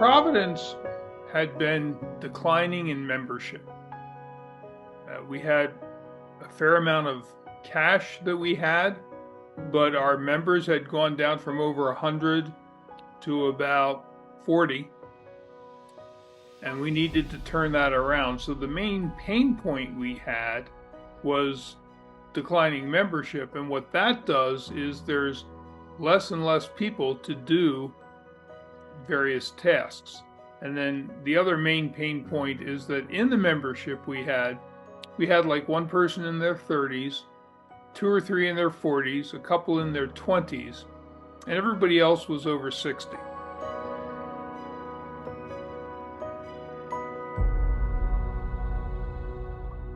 Providence had been declining in membership. We had a fair amount of cash that we had, but our members had gone down from over 100 to about 40, and we needed to turn that around. So the main pain point we had was declining membership, and what that does is there's less and less people to do various tasks. And then the other main pain point is that in the membership we had like one person in their 30s, two or three in their 40s, a couple in their 20s, and everybody else was over 60.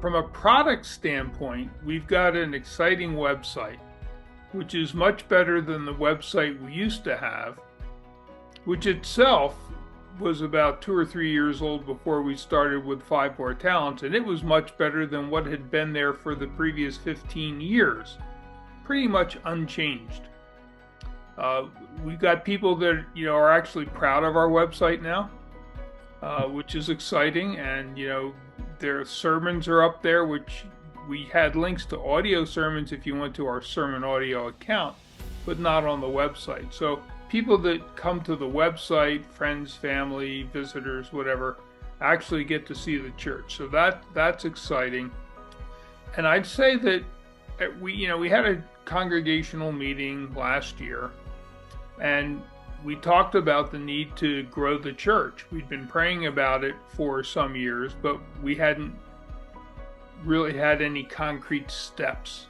From a product standpoint, we've got an exciting website, which is much better than the website we used to have, which itself was about 2 or 3 years old before we started with 5 More Talents, and it was much better than what had been there for the previous 15 years. Pretty much unchanged. We've got people that are actually proud of our website now, which is exciting, and their sermons are up there, which we had links to audio sermons if you went to our sermon audio account, but not on the website. So people that come to the website, friends, family, visitors, whatever, actually get to see the church. So that's exciting. And I'd say that we had a congregational meeting last year, and we talked about the need to grow the church. We'd been praying about it for some years, but we hadn't really had any concrete steps.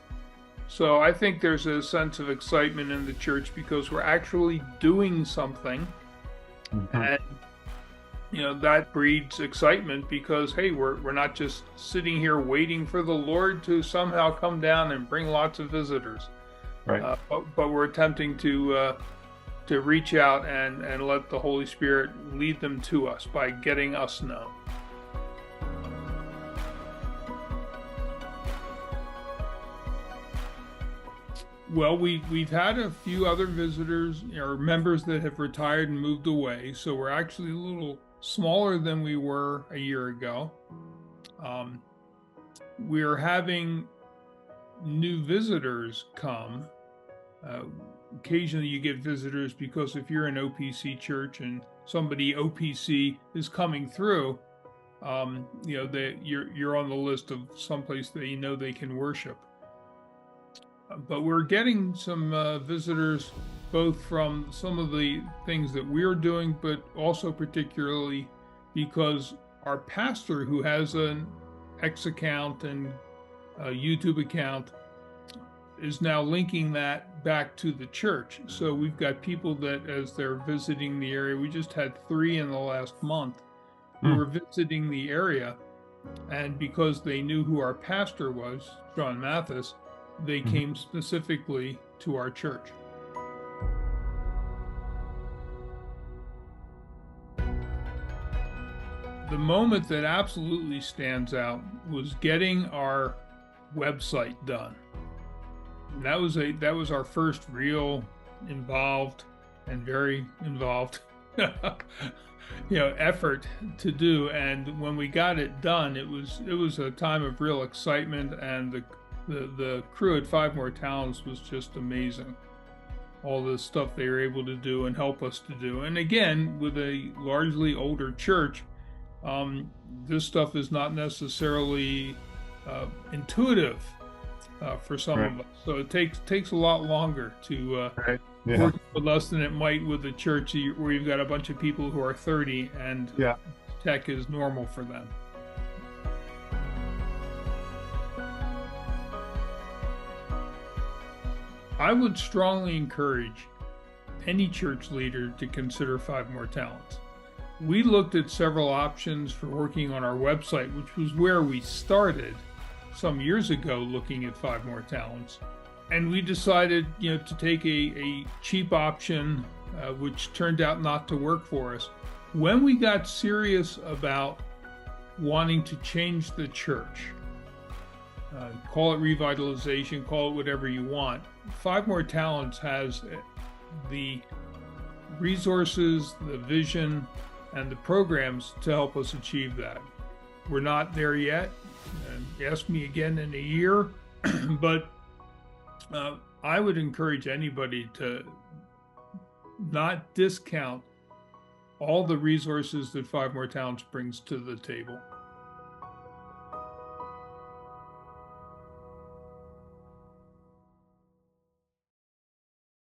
So I think there's a sense of excitement in the church because we're actually doing something. And that breeds excitement because, hey, we're not just sitting here waiting for the Lord to somehow come down and bring lots of visitors. Right. But we're attempting to reach out and let the Holy Spirit lead them to us by getting us known. Well, we've had a few other visitors or members that have retired and moved away, so we're actually a little smaller than we were a year ago. We're having new visitors come. Occasionally you get visitors because if you're an OPC church and somebody OPC is coming through, you're on the list of someplace that they can worship. But we're getting some visitors both from some of the things that we're doing, but also particularly because our pastor, who has an X account and a YouTube account, is now linking that back to the church. So we've got people that, as they're visiting the area, we just had 3 in the last month who were visiting the area, and because they knew who our pastor was, John Mathis, they came specifically to our church. The moment that absolutely stands out was getting our website done. That was our first real involved and very involved effort to do. And when we got it done, it was a time of real excitement, and the crew at 5 More Talents was just amazing. All the stuff they were able to do and help us to do. And again, with a largely older church, this stuff is not necessarily intuitive for some of us. So it takes a lot longer to work with us than it might with a church where you've got a bunch of people who are 30 and tech is normal for them. I would strongly encourage any church leader to consider 5 More Talents. We looked at several options for working on our website, which was where we started some years ago looking at 5 More Talents. And we decided, to take a cheap option, which turned out not to work for us. When we got serious about wanting to change the church, call it revitalization, call it whatever you want, 5 More Talents has the resources, the vision, and the programs to help us achieve that. We're not there yet. And ask me again in a year, but I would encourage anybody to not discount all the resources that Five More Towns brings to the table.